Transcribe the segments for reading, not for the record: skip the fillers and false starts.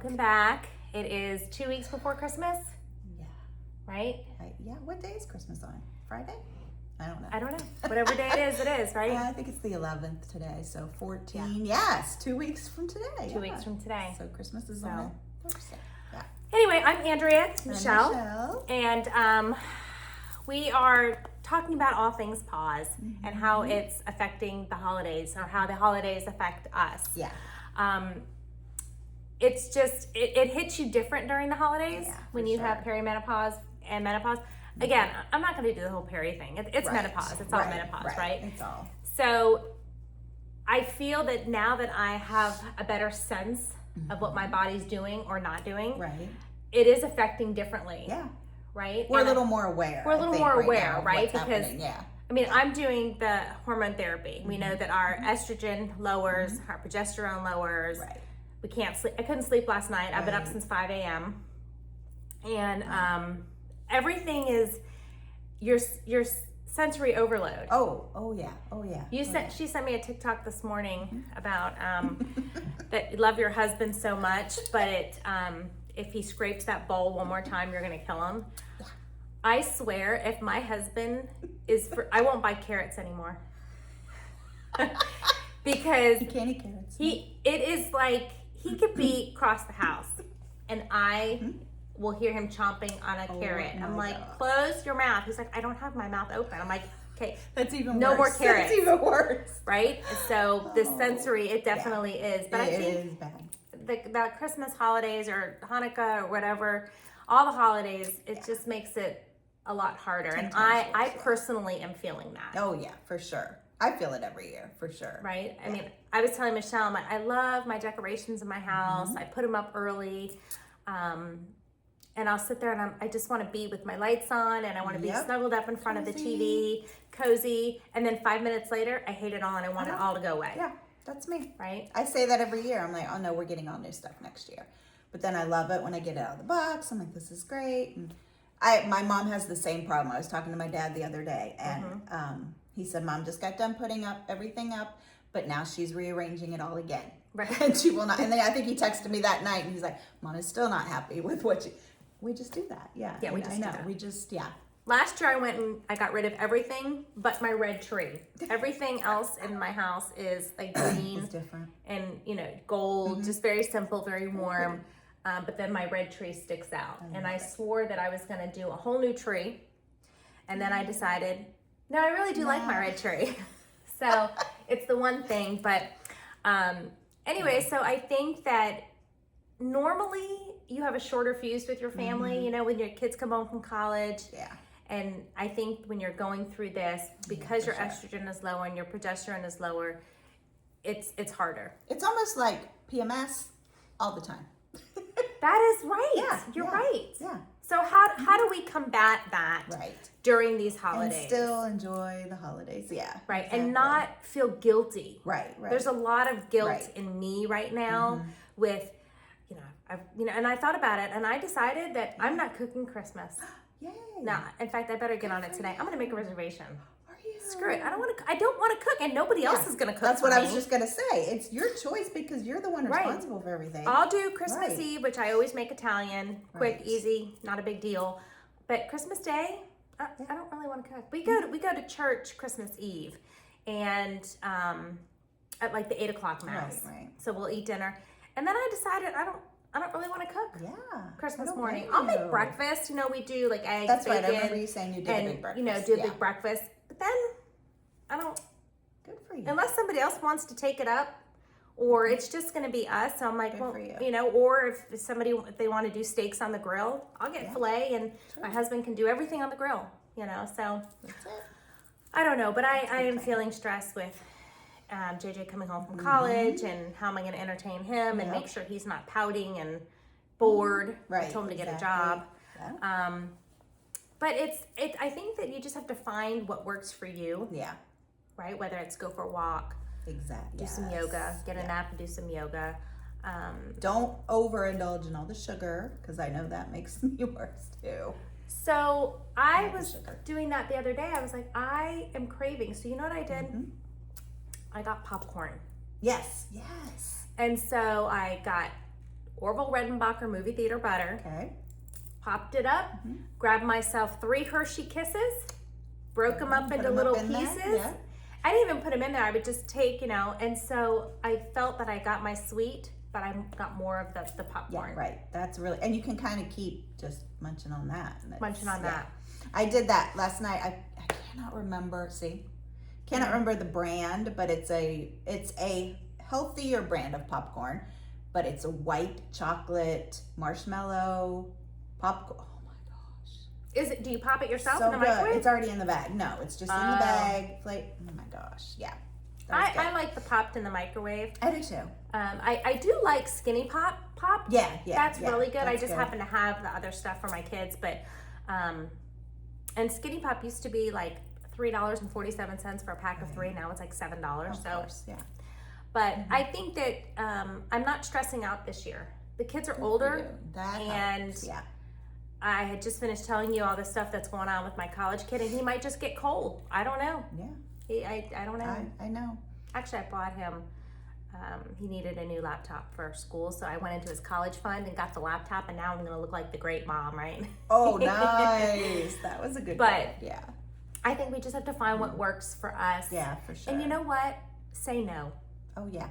Welcome back. It is 2 weeks before Christmas. Yeah. Right? Yeah. What day is Christmas on? Friday? I don't know. Whatever day it is, right? I think it's the 11th today, so 14. Yeah. Yes, 2 weeks from today. 2 weeks from today. So Christmas is on a Thursday. Yeah. Anyway, I'm Andrea, Michelle, Michelle. and we are talking about all things pause and how it's affecting the holidays, or how the holidays affect us. Yeah. It's just, it hits you different during the holidays when you have perimenopause and menopause. Again, I'm not going to do the whole peri thing. It's menopause. It's all menopause, right? It's all. So I feel that now that I have a better sense of what my body's doing or not doing, it is affecting differently. Yeah. Right? We're a little more aware. We're a little more aware, right? Because I mean, I'm doing the hormone therapy. We know that our estrogen lowers, our progesterone lowers. Right. We can't sleep. I couldn't sleep last night. I've been up since 5 a.m. And everything is your sensory overload. Oh yeah. She sent me a TikTok this morning about that you love your husband so much, but if he scrapes that bowl one more time, you're gonna kill him. I swear, if my husband I won't buy carrots anymore. Because you can't eat carrots. It is like he could be across the house and I will hear him chomping on a carrot. I'm like, close your mouth. He's like, I don't have my mouth open. I'm like, okay, that's even worse. No more carrots. That's even worse. Right? So the sensory, it definitely is. But I think it is bad. The Christmas holidays or Hanukkah or whatever, all the holidays, it just makes it a lot harder. And I personally am feeling that. Oh yeah, for sure. I feel it every year, for sure. Right? I mean, I was telling Michelle, I'm like, I love my decorations in my house. I put them up early. And I'll sit there and I just want to be with my lights on and I want to be snuggled up in front of the TV, cozy. And then 5 minutes later, I hate it all and I want it all to go away. Yeah, that's me. Right? I say that every year. I'm like, oh no, we're getting all new stuff next year. But then I love it when I get it out of the box. I'm like, this is great. And my mom has the same problem. I was talking to my dad the other day and he said, Mom just got done putting everything up, but now she's rearranging it all again. Right. And she will not. And then I think he texted me that night and he's like, Mom is still not happy with what we just do that. Yeah. Yeah, we just do know. that. We just, Last year I went and I got rid of everything but my red tree. Everything else in my house is like green it's different. And, gold, just very simple, very warm. But then my red tree sticks out. And I swore that I was going to do a whole new tree. And then I decided, no, I really do like my red tree. So it's the one thing. But anyway, so I think that normally you have a shorter fuse with your family, when your kids come home from college. Yeah. And I think when you're going through this, because your estrogen is lower and your progesterone is lower, it's harder. It's almost like PMS all the time. That is right. Yeah, you're right. Yeah. So how do we combat that during these holidays? And still enjoy the holidays. Yeah. Right. Exactly. And not feel guilty. Right. There's a lot of guilt in me right now with, and I thought about it and I decided that I'm not cooking Christmas. Yay. No, in fact, I better get on it today. I'm going to make a reservation. Are you? Screw it. I don't want to cook and nobody else is going to cook. That's what I was just going to say. It's your choice because you're the one responsible for everything. I'll do Christmas Eve, which I always make Italian, quick, easy, not a big deal. But Christmas Day, I don't really want to cook. We go to church Christmas Eve and at like the 8:00 mass. Right. So we'll eat dinner. And then I decided I don't really want to cook. Yeah. Christmas morning. I'll make breakfast. We do like eggs, That's bacon. Right. I remember you saying you did a big breakfast. Do a big breakfast. But then I don't. Good for you. Unless somebody else wants to take it up, or it's just going to be us. So I'm like, or if they want to do steaks on the grill, I'll get filet, and my husband can do everything on the grill. So that's it. I don't know, but I am feeling stressed with JJ coming home from college, and how am I going to entertain him and make sure he's not pouting and bored. Right. I told him to get a job. Yeah. But I think that you just have to find what works for you. Yeah. Right? Whether it's go for a walk. Exactly. Do some yoga. Get a nap and do some yoga. Don't overindulge in all the sugar, because I know that makes me worse too. So I was doing that the other day. I was like, I am craving. So you know what I did? I got popcorn. Yes. And so I got Orville Redenbacher movie theater butter. Okay. Popped it up, grabbed myself 3 Hershey Kisses, broke them up Put into 'em little up in there, pieces. yeah. I didn't even put them in there. I would just take, and so I felt that I got my sweet, but I got more of the popcorn. Yeah, right. That's really, and you can kind of keep just munching on that. And Munching on that. I did that last night. I cannot remember. Cannot remember the brand, but it's a healthier brand of popcorn, but it's a white chocolate marshmallow popcorn. Oh my gosh! Do you pop it yourself So in the good. microwave? It's already in the bag. No, it's just in the bag. Oh my gosh! Yeah. I like the popped in the microwave. I do too. I do like Skinny Pop. Yeah. That's really good. I That's just good. happen to have the other stuff for my kids, but and Skinny Pop used to be like $3.47 for a pack of 3. Now it's like $7. Of course, yeah. But I think that I'm not stressing out this year. The kids are older, That and helps, yeah. I had just finished telling you all the stuff that's going on with my college kid, and he might just get cold. I don't know. Yeah. I don't know. I know. Actually, I bought him. He needed a new laptop for school, so I went into his college fund and got the laptop, and now I'm going to look like the great mom, right? Oh, nice. That was a good But one. Yeah. I think we just have to find what works for us. Yeah, for sure. And you know what? Say no. Oh, yeah.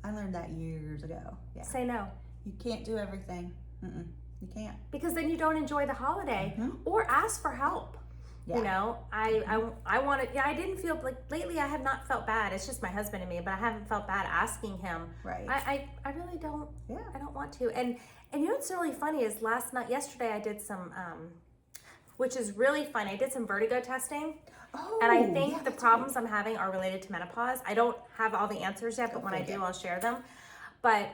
I learned that years ago. Yeah. Say no. You can't do everything. You can't. Because then you don't enjoy the holiday or ask for help. Yeah. I wanted, I didn't feel like lately I have not felt bad. It's just my husband and me, but I haven't felt bad asking him. Right. I really don't. Yeah. I don't want to. And you know what's really funny is yesterday I did some, which is really fun. I did some vertigo testing. Oh, And I think yeah, the problems I'm having are related to menopause. I don't have all the answers yet, but when I do, I'll share them. But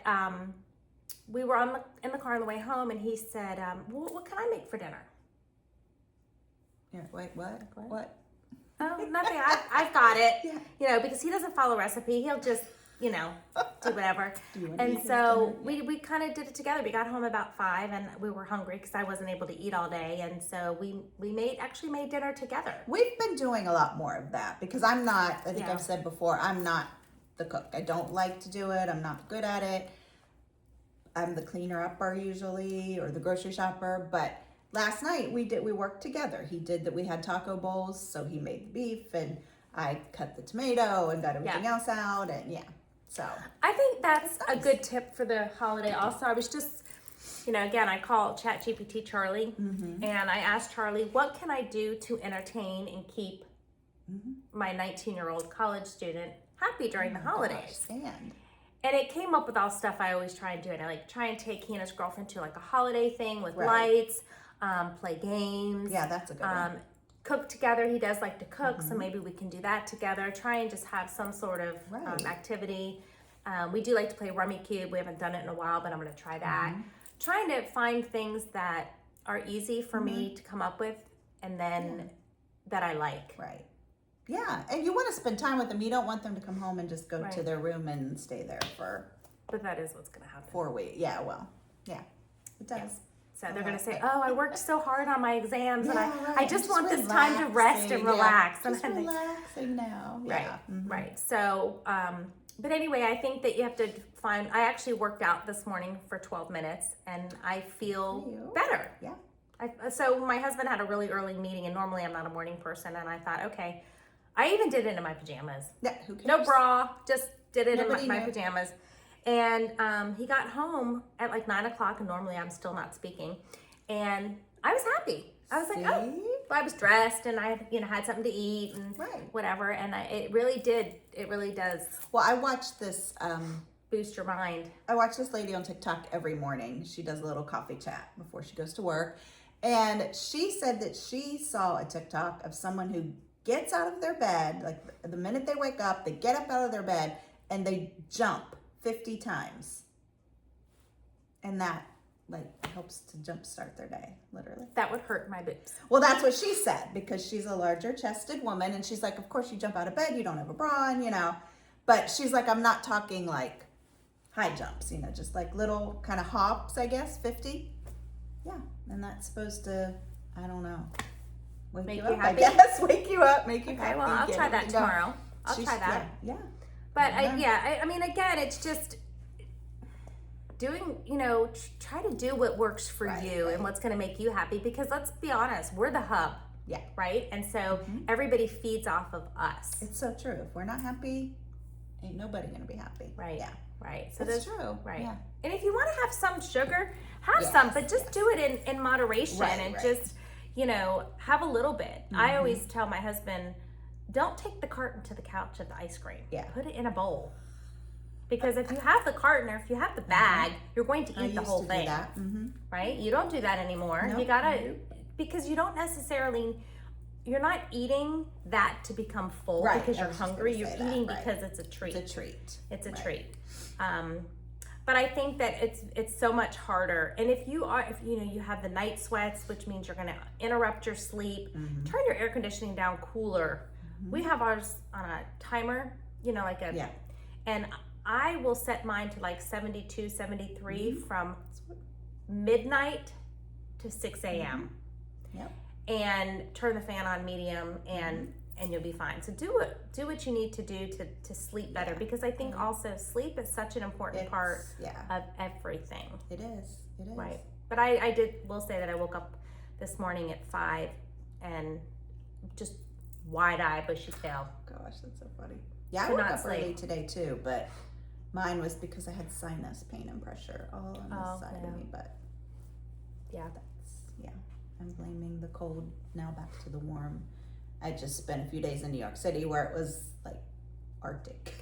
we were in the car on the way home, and he said, what can I make for dinner? Yeah, wait, what? Oh, nothing. I've got it. Yeah. Because he doesn't follow recipe. He'll just, do whatever. wanna And eat so dinner? we kind of did it together. We got home about 5, and we were hungry because I wasn't able to eat all day. And so we actually made dinner together. We've been doing a lot more of that because I'm not, I think Yeah. I've said before, I'm not the cook. I don't like to do it. I'm not good at it. I'm the cleaner upper usually, or the grocery shopper. But last night we worked together. We had taco bowls, so he made the beef and I cut the tomato and got everything else out, and so. I think that's nice. a good tip for the holiday. Also, I was just, again, I call ChatGPT Charlie, and I asked Charlie, what can I do to entertain and keep my 19-year-old college student happy during the holidays? Gosh, And it came up with all stuff I always try and do. And I try and take he and his girlfriend to like a holiday thing with lights, play games. Yeah, that's a good one. Cook together. He does like to cook, so maybe we can do that together. Try and just have some sort of activity. We do like to play Rummy Cube. We haven't done it in a while, but I'm going to try that. Trying to find things that are easy for me to come up with, and then that I like. Right. Yeah, and you want to spend time with them. You don't want them to come home and just go to their room and stay there for. But that is what's going to happen. 4 weeks. Yeah, well, yeah, it does. Yeah. So they're going to say, "Oh, I worked so hard on my exams, and I right. just want this time to rest and relax." Just and relaxing now. Right, Yeah. right. So, but anyway, I think that you have to find. I actually worked out this morning for 12 minutes, and I feel better. Yeah. So my husband had a really early meeting, and normally I'm not a morning person, and I thought, okay, I even did it in my pajamas. Yeah. Who cares? No bra, just did it Nobody in my knew. pajamas. And he got home at like 9 o'clock, and normally I'm still not speaking. And I was happy. I was like, oh, I was dressed, and I, had something to eat and whatever. And it really does Well, I watched this. boost your mind. I watch this lady on TikTok every morning. She does a little coffee chat before she goes to work. And she said that she saw a TikTok of someone who gets out of their bed, like the minute they wake up, they get up out of their bed and they jump 50 times. And that helps to jumpstart their day, literally. That would hurt my boobs. Well, that's what she said, because she's a larger chested woman. And she's like, of course you jump out of bed, you don't have a bra on, But she's like, I'm not talking like high jumps, just like little kind of hops, I guess, 50. Yeah, and that's supposed to, I don't know, Make you you up, happy? I guess. Wake you up, make you happy. Okay, well, I'll get try that everything going. tomorrow. I'll try that. Yeah. But I mean, again, it's just, doing, try to do what works for you and what's going to make you happy, because let's be honest, we're the hub. Yeah. Right? And so everybody feeds off of us. It's so true. If we're not happy, ain't nobody going to be happy. Right. Yeah. Right. So that's true. Right. Yeah. And if you want to have some sugar, have some, but just do it in moderation and just, have a little bit. I always tell my husband, don't take the carton to the couch of the ice cream. Yeah. Put it in a bowl. Because if you have the carton or if you have the bag, you're going to eat the whole thing. Right? You don't do that anymore. Nope. You gotta, because you don't necessarily, you're not eating that to become full because you're hungry. You're eating because it's a treat. It's a treat. It's a treat. But I think that it's so much harder. And if you have the night sweats, which means you're going to interrupt your sleep, turn your air conditioning down cooler. We have ours on a timer, and I will set mine to like 72, 73 from midnight to 6 a.m. Yep. And turn the fan on medium and you'll be fine. So do what you need to do to sleep better, because I think also sleep is such an important part of everything. It is. Right. But will say that I woke up this morning at 5 and just wide-eyed, bushy tail. Gosh, that's so funny. Yeah, I woke up early today too, but mine was because I had sinus pain and pressure all on this side of me. But I'm blaming the cold now back to the warm. I just spent a few days in New York City where it was like Arctic.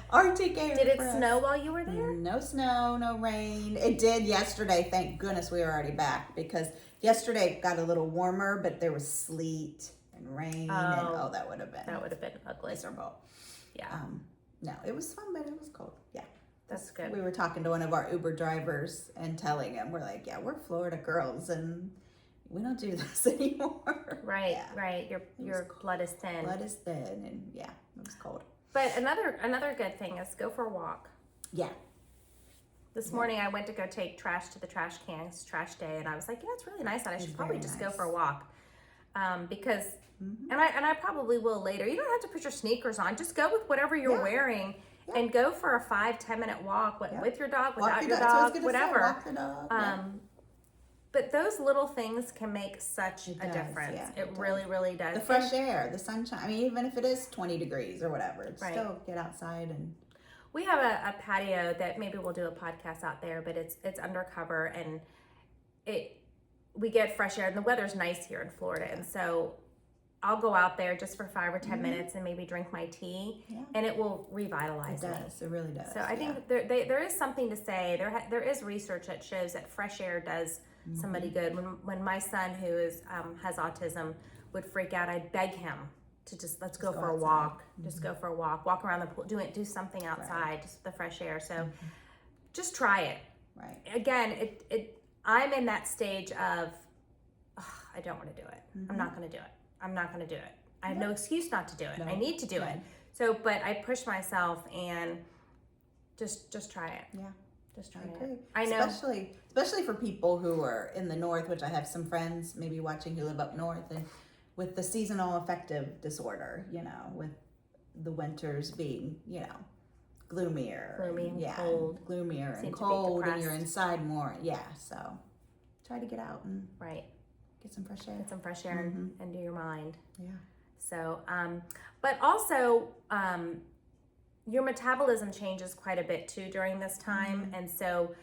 Arctic air. Did it snow while you were there? No snow, no rain. It did yesterday. Thank goodness we were already back, because yesterday it got a little warmer, but there was sleet and rain, and that would have been ugly. Miserable. Yeah. No, it was fun, but it was cold. Yeah. That's good. We were talking to one of our Uber drivers and telling him, we're like, yeah, we're Florida girls and we don't do this anymore. Right, right. Your blood is thin. Blood is thin, and it was cold. But another good thing is go for a walk. Yeah. This morning I went to go take trash to the trash can. It's trash day, and I was like, it's really nice out. I should probably just go for a walk, because, and I probably will later. You don't have to put your sneakers on. Just go with whatever you're wearing. Yeah. And go for a 5-10 minute walk with your dog, without your dog, whatever. Walk the dog. But those little things can make such a difference. Yeah, it really, really does. The fresh air, the sunshine. I mean, even if it is 20 degrees or whatever, still get outside. And we have a patio that maybe we'll do a podcast out there, but it's undercover, and we get fresh air, and the weather's nice here in Florida, and so I'll go out there just for 5 or 10 minutes and maybe drink my tea, and it will revitalize me. It does. It really does. So I think there is something to say. There is research that shows that fresh air does somebody good. When my son, who has autism, would freak out, I'd beg him to let's go for a walk. Just go for a walk. Walk around the pool. Do something outside, just the fresh air. So just try it. Right. Again, I'm in that stage of I don't want to do it. I'm not going to do it. I'm not going to do it. I have no excuse not to do it. I need to do it. So, but I push myself and just try it. Yeah. Just try it. I know. Especially for people who are in the north, which I have some friends maybe watching who live up north, and with the seasonal affective disorder, with the winters being, gloomier. Gloomier and cold, and you're inside more. Yeah. So try to get out and get some fresh air. Get some fresh air and do your mind. Yeah. So, but also, your metabolism changes quite a bit too during this time. And so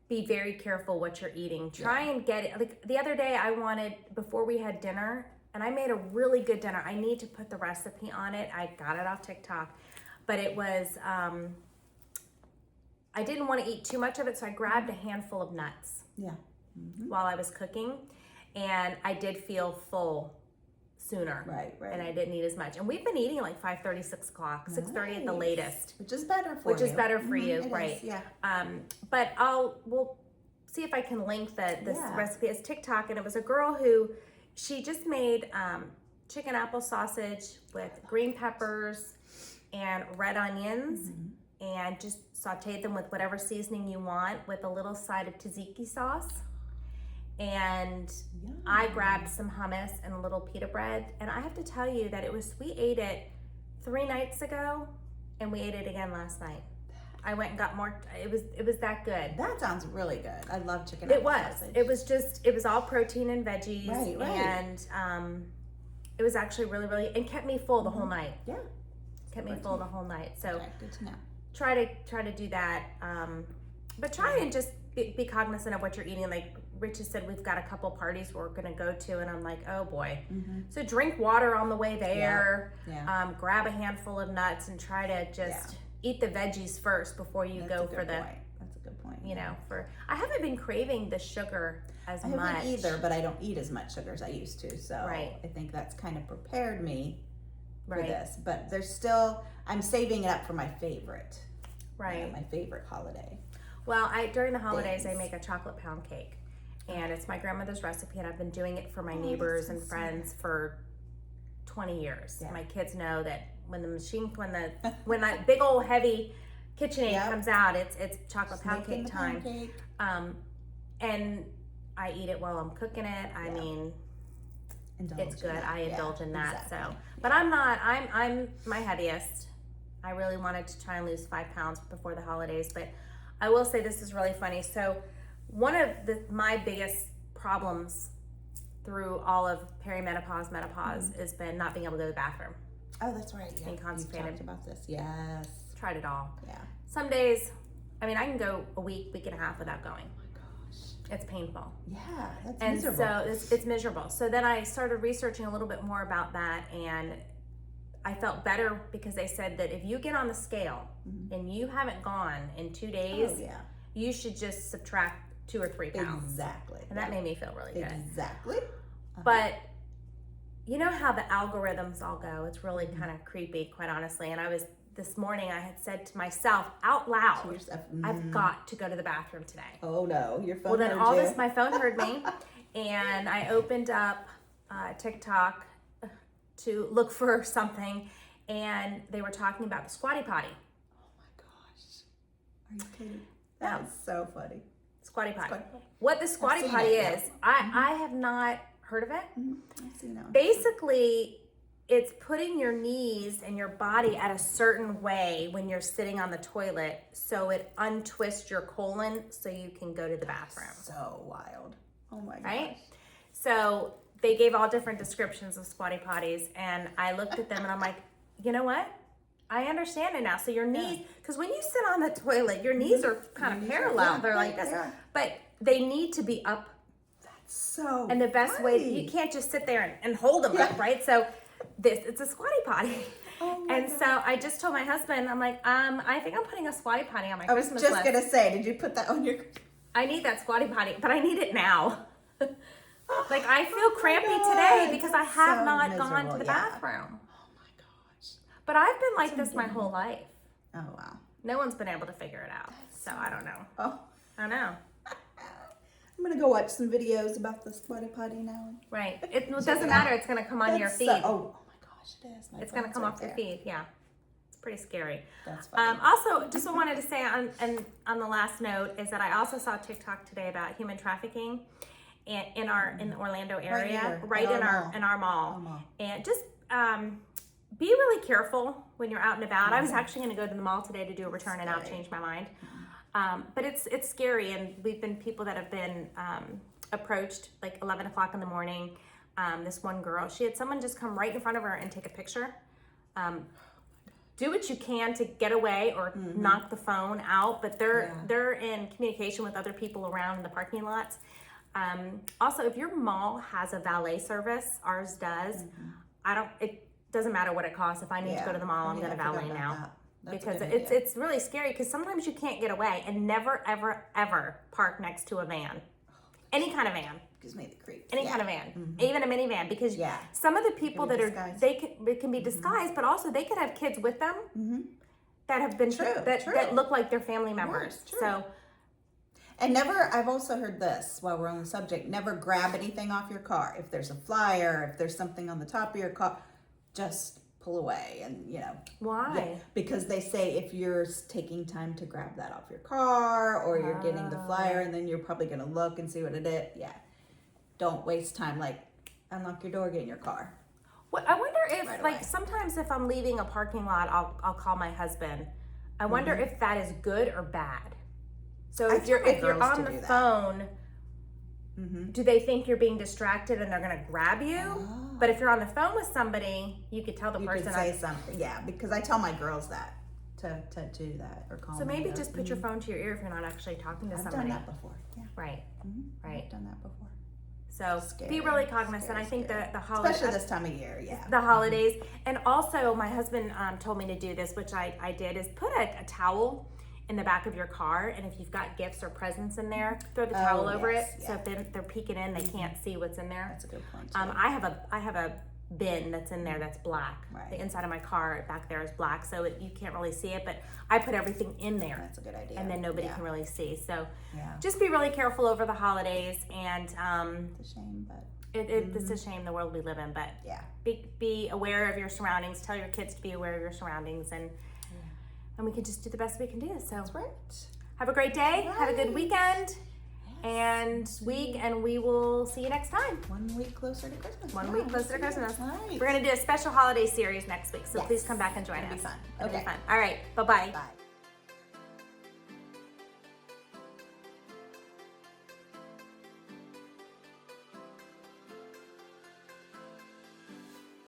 be very careful what you're eating. Try and get it. Like the other day before we had dinner, and I made a really good dinner. I need to put the recipe on it. I got it off TikTok, but it was, I didn't want to eat too much of it. So I grabbed a handful of nuts while I was cooking. And I did feel full sooner. Right. And I didn't eat as much. And we've been eating like 5:30, 6 o'clock, 6:30 at the latest. Which is better for you. Which is better for you, right. Is, yeah. But we'll see if I can link this recipe. It's TikTok, and it was a girl who, she just made chicken apple sausage with green peppers and red onions, and just sauteed them with whatever seasoning you want, with a little side of tzatziki sauce. And I grabbed some hummus and a little pita bread, and I have to tell you that we ate it 3 nights ago, and we ate it again last night. I went and got more. It was that good. That sounds really good. I love chicken. It apple was. sausage. It was all protein and veggies, Right. and it was actually really, really, and kept me full the whole night. Yeah. Kept me full the whole night. So Okay, good to know. try to do that, but try and just be cognizant of what you're eating. Like Rich has said, we've got a couple parties we're gonna go to, and I'm like, oh boy. So drink water on the way there. Yeah. Grab a handful of nuts and try to just eat the veggies first before you go for the. Point. That's a good point. You know, I haven't been craving the sugar as much. I haven't either, but I don't eat as much sugar as I used to. So I think that's kind of prepared me for this. But there's still, I'm saving it up for my favorite. Right. My favorite holiday. Well, during the holidays, I make a chocolate pound cake. And it's my grandmother's recipe, and I've been doing it for my neighbors and friends for 20 years. Yeah. My kids know that when that big old heavy KitchenAid comes out, it's chocolate pound cake time. And I eat it while I'm cooking it. I mean, it's good. I indulge in that. Exactly. So, but I'm my heaviest. I really wanted to try and lose 5 pounds before the holidays, but I will say this is really funny. So one of my biggest problems through all of perimenopause, menopause has been not being able to go to the bathroom. Oh, that's right. Being constipated. You talked about this. Yes. Tried it all. Yeah. Some days, I mean, I can go a week and a half without going. It's painful. Yeah, that's miserable. And so it's miserable. So then I started researching a little bit more about that, and I felt better because they said that if you get on the scale and you haven't gone in 2 days, you should just subtract 2 or 3 pounds. Exactly. And that made me feel really good. Exactly. But you know how the algorithms all go? It's really kind of creepy, quite honestly. And this morning I had said to myself out loud, I've got to go to the bathroom today. Oh no, your phone Well, then heard you. my phone heard me, and I opened up TikTok to look for something, and they were talking about the squatty potty. Oh my gosh. Are you kidding? That's so funny. Squatty potty. What the squatty potty is, I have not heard of it. I've seen that. Basically, it's putting your knees and your body at a certain way when you're sitting on the toilet, so it untwists your colon so you can go to the bathroom. So wild. Oh my gosh. Right? So they gave all different descriptions of squatty potties, and I looked at them and I'm like, you know what? I understand it now. So your knees, because when you sit on the toilet, your knees are kind of parallel. They're like this, but they need to be up. That's so And the best way, you can't just sit there and hold them up, right? So it's a squatty potty. Oh and God. So I just told my husband, I'm like, I think I'm putting a squatty potty on my Christmas list. I was just going to say, did you put that on your... I need that squatty potty, but I need it now. Like, I feel crampy today because I have not gone to the bathroom. Oh my gosh. But I've been like this my whole life. Oh wow. No one's been able to figure it out. So I don't know. Oh. I know. I'm going to go watch some videos about the squatty potty now. Right. It doesn't matter. It's going to come on your feed. Oh my gosh, it is. It's going to come off your feed. Yeah. It's pretty scary. That's funny. Also, just what I wanted to say on the last note is that I also saw TikTok today about human trafficking in the Orlando area, right in our mall. And just be really careful when you're out and about. I was actually going to go to the mall today to do a return, and I'll change my mind. But it's scary, and we've been people that have been approached like 11 o'clock in the morning. This one girl, she had someone just come right in front of her and take a picture. Do what you can to get away or knock the phone out, but they're in communication with other people around in the parking lots. Also, if your mall has a valet service, ours does. It doesn't matter what it costs. If I need to go to the mall, I'm going to valet now. Because it's really scary, because sometimes you can't get away, and never, ever, ever park next to a van. Any kind of van. Gives me the creeps. Any kind of van. Even a minivan, because some of the people that it can be disguised, but also they could have kids with them that have been, that look like their family members. So. And I've also heard this while we're on the subject, never grab anything off your car. If there's a flyer, if there's something on the top of your car, just pull away. And why? Because they say if you're taking time to grab that off your car, or you're getting the flyer, and then you're probably going to look and see what it is. Don't waste time. Like, unlock your door, get in your car. Well, I wonder if sometimes if I'm leaving a parking lot, I'll call my husband I wonder if that is good or bad. So I if you're tell my girls on to the do that. phone, do they think you're being distracted and they're gonna grab you? Oh. But if you're on the phone with somebody, you could tell the You person. could say something, yeah, because I tell my girls that to do that or call So me maybe or- just put your phone to your ear if you're not actually talking to I've somebody. done that before. Yeah, Right. Right. I've done that before. So Scary, be really cognizant. scary, I think scary. the holidays, Especially this time of year, yeah. the holidays, and also my husband told me to do this, which I did, is put a towel in the back of your car, and if you've got gifts or presents in there, throw the towel over it. yes, So yeah. if they're peeking in, they can't see what's in there. That's a good point too. I have a bin that's in there that's black. Right. The inside of my car back there is black, so you can't really see it, but I put everything in there. That's a good idea. And then nobody Yeah. can really see. So Yeah. just be really careful over the holidays, and It's a shame, but it's a shame the world we live in, but yeah. be aware of your surroundings. Tell your kids to be aware of your surroundings, and we can just do the best we can do. So That's right. have a great day. Have a good Right. weekend and week, and we will see you next time. 1 week closer to Christmas. One Yeah, week closer to we'll see you. Christmas. Right. We're going to do a special holiday series next week, so Yes. please come back and join It'll us. be fun. It'll be Okay. fun. All right. Bye-bye. Bye.